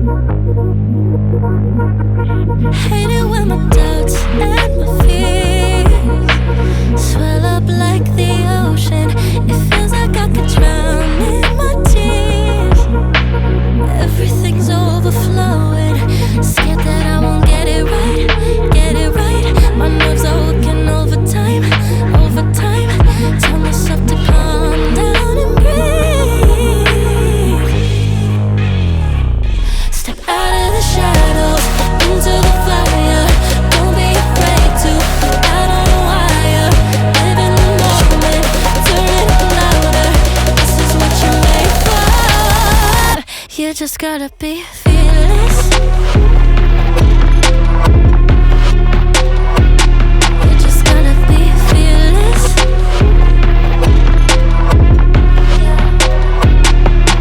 Hate it when my doubts and my fears swell up like the ocean. It feels like I could drown in my tears. Everything's overflowing. Scared that I won't get it right, get it right. My nerves are working overtime, overtime. Tell myself to calm down and breathe. Step out of the shadows into the fire. Don't be afraid to go out on a wire. Live in the moment, turn it up louder. This is what you're made for. You just gotta be fearless. You just gotta be fearless.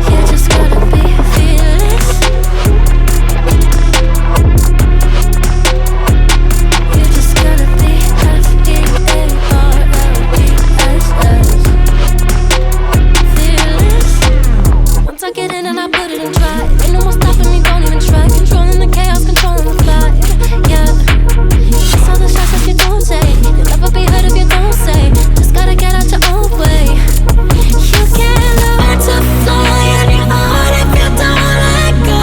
You just gotta be fearless. You just gotta be fearless. Once I get in and I put it in drive, ain't no more stopping me, don't even try. Controlling the chaos, controlling the vibe. Yeah, that's all the shots that you don't take. You'll never be heard if you don't say. Just gotta get out your own way. You can't learn to fly anymore if you don't let go.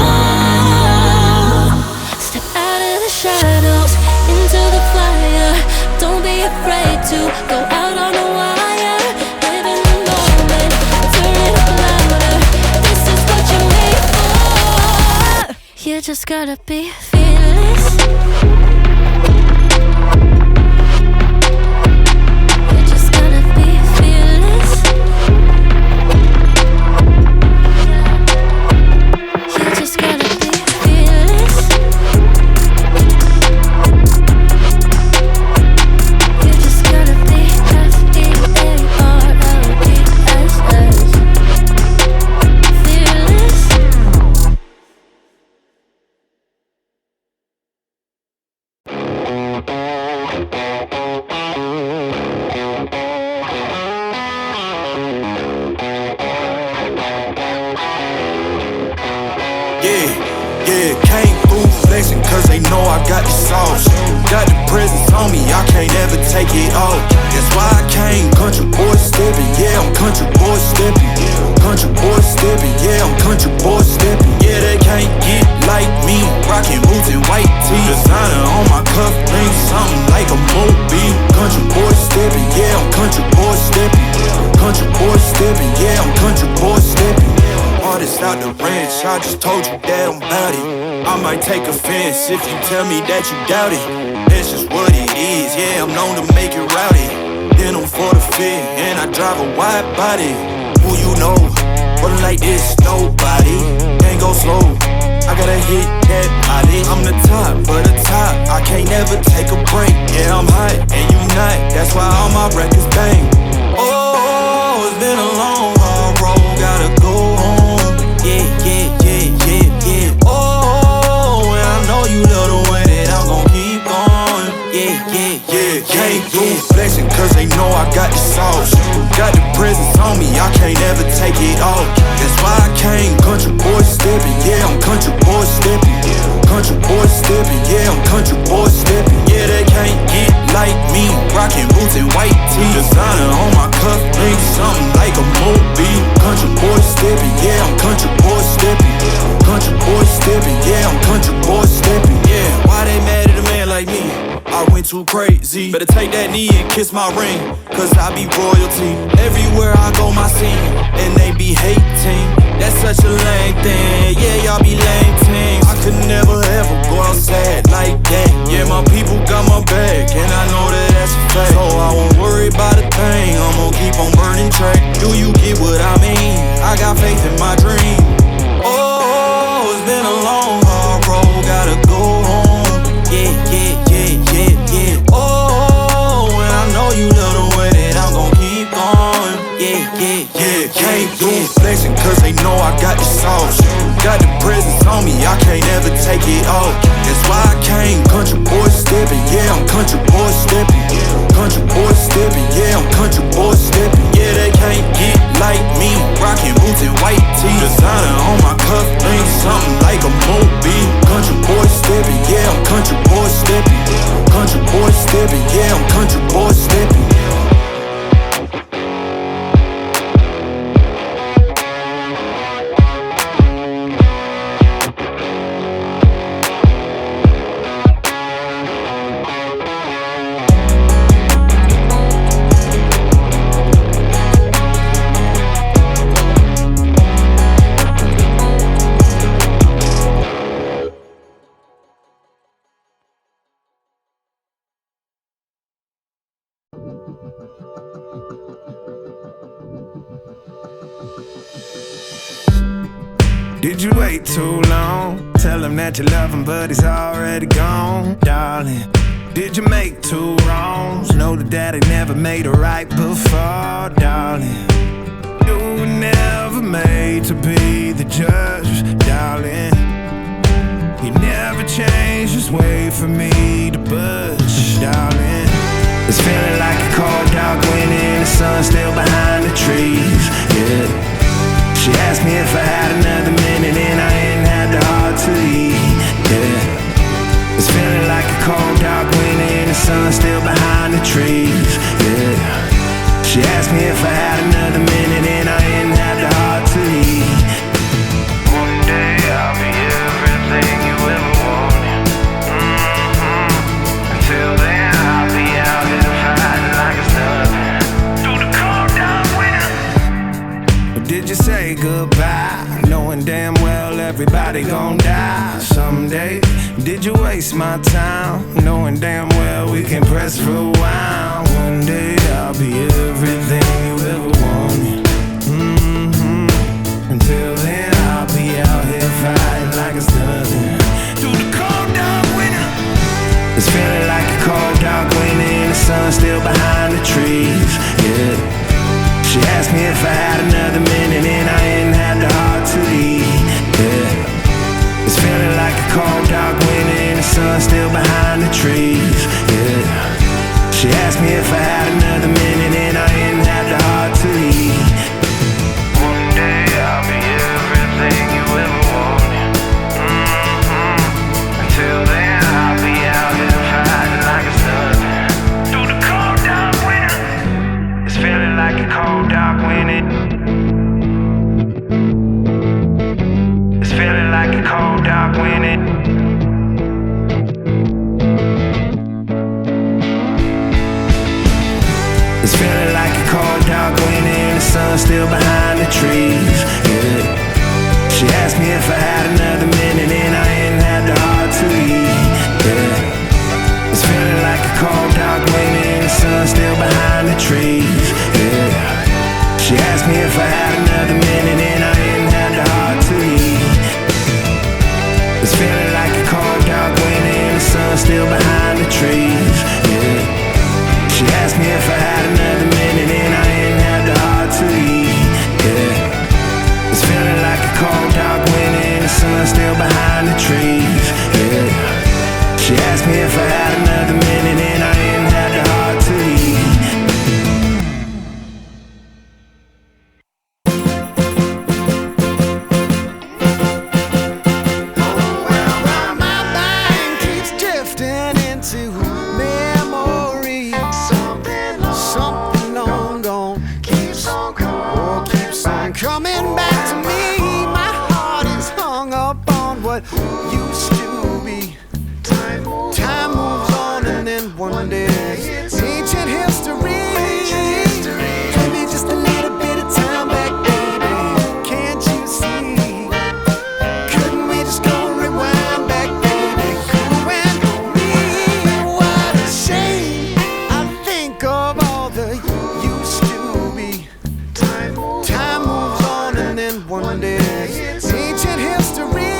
Step out of the shadows into the fire. Don't be afraid to go out on a wire. Live in the moment, turn it up louder. This is what you're made for. You just gotta be fearless. You just gotta be fearless. You just gotta be fearless. You just gotta be fearless. Yeah, came through flexing cause they know I got the sauce. Got the presence on me, I can't ever take it off. That's why I came country boy stepping. Yeah, I'm country boy stepping. Country boy stepping, yeah, I'm country boy stepping. Yeah, they can't get like me. Rockin' boots and white tee. Designer on my cuff, ring something like a mobile. Country boy stepping, yeah, I'm country boy stepping. Country boy stepping, yeah, I'm country boy stepping. Artist out the ranch, I just told you that I'm bout it. I might take offense if you tell me that you doubt it. That's just what it is, yeah, I'm known to make it rowdy. Then I'm for the fit, and I drive a wide body. Who you know, but like this, nobody. Can't go slow, I gotta hit that body. I'm the top, but the top, I can't never take a break. Yeah, I'm hot, and you not, that's why all my records bang. Oh, it's been a long, hard road, gotta go home. Yeah, yeah, yeah, yeah, yeah. Oh, and I know you love the way that I'm gon' keep going. Yeah, yeah, yeah, came through flexing cause they know I got the sauce. Got the presence on me, I can't ever take it off. That's why I came country boy stepping. Yeah, I'm country boy stepping. Country boy stepping, yeah, I'm country boy stepping. Yeah, they can't get like me. Rockin' boots and white tee. Designer on my cuff, ring something like a mobile. Country boy stepping, yeah, I'm country boy stepping. Country boy stepping, yeah, I'm country boy stepping. Yeah, why they mad at a man like me? I went too crazy. Better take that knee and kiss my ring, cause I be royalty. Everywhere I go, my scene, and they be hating. That's such a lame thing. Yeah, y'all be lame things. I could never ever go outside like that. Yeah, my people got my back, and I know that that's a fact. So I won't worry about a thing. I'm gon' keep on burning track. Do you get what I mean? I got faith in my dream. Oh, it's been a long, hard road, gotta go home. Yeah, yeah, yeah, yeah, yeah. Oh, and I know you love the way that I'm gon' keep going. Yeah, yeah, yeah, came through flexing cause they know I got the sauce. Got the presence on me, I can't ever take it off. That's why I came country boy stepping. Yeah, I'm country boy stepping. Country boy stepping, yeah, I'm country boy stepping. Yeah, they can't get like me. Rockin' boots and white tee. Designer on my cuff, ring something like a mobile. Did you wait too long? Tell him that you love him, but he's already gone, darling. Did you make two wrongs? Know that daddy never made a right before, darling. You were never made to be the judge, darling. You never changed, just wait for me to budge, darling. It's feeling like a cold dark winter, the sun still behind the trees, yeah. She asked me if I had another minute and I ain't had the heart to eat, yeah. It's feeling like a cold dark winter and the sun still behind the trees, yeah. She asked me if I had another minute and I ain't had the heart to eat. One day I'll be everything you ever wanted, Until then I'll be out here fighting like it's nothing through the cold dark winter. Did you say goodbye, knowing damn well everybody gon' die someday? Did you waste my time, knowing damn well we can press rewind? One day I'll be everything you ever wanted, Until then I'll be out here fighting like it's nothing through the cold dark winter. It's feeling like a cold dark winter and the sun still behind the trees, yeah. She asked me if I had another minute and I ain't had the heart to eat, yeah. It's feeling like a cold dark winter and the sun still behind the trees, yeah. She asked me if I had another minute and I ain't had the heart to eat. One day I'll be everything you ever wanted, Until then I'll be out here fighting like it's nothing through the cold dark winter. It's feeling like a cold dark winter. It's feeling like a cold dark winter. It's feeling like a cold dark winter and the sun still behind the trees, yeah. She asked me if I had another minute and I ain't had the heart to eat, yeah. It's feeling like a cold dark winter and the sun still behind the trees, yeah. She asked me if I had another minute and I ain't had the heart to eat. It's feeling like a cold dark winter and the sun still behind the trees, yeah. She asked me if I had another minute and I ain't had the heart to eat, yeah. It's feeling like a cold dark winter and the sun still behind the trees, yeah. She asked me if I had another minute and I ain't had the heart to eat. Coming back to me, my heart is hung up on what used to be. Time moves on and then one day ancient history. Give me just a little bit of time back, baby. Can't you see? Couldn't we just go rewind back, baby? You and me, what a shame. I think of all the used to be. Time moves on and then one day ancient history.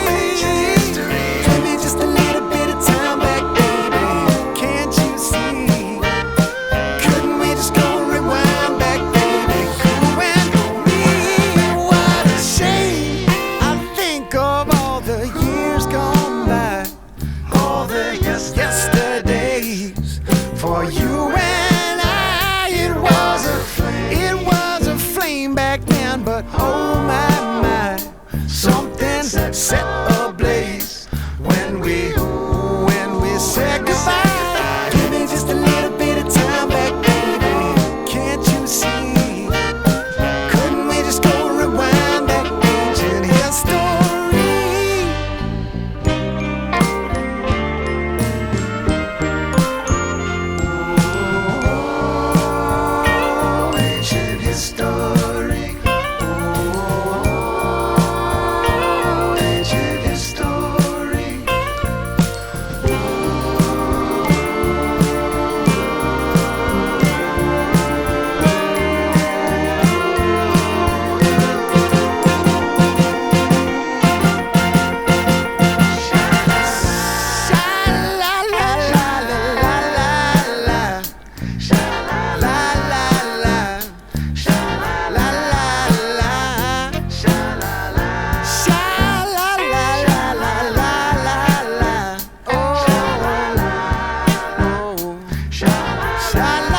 Sha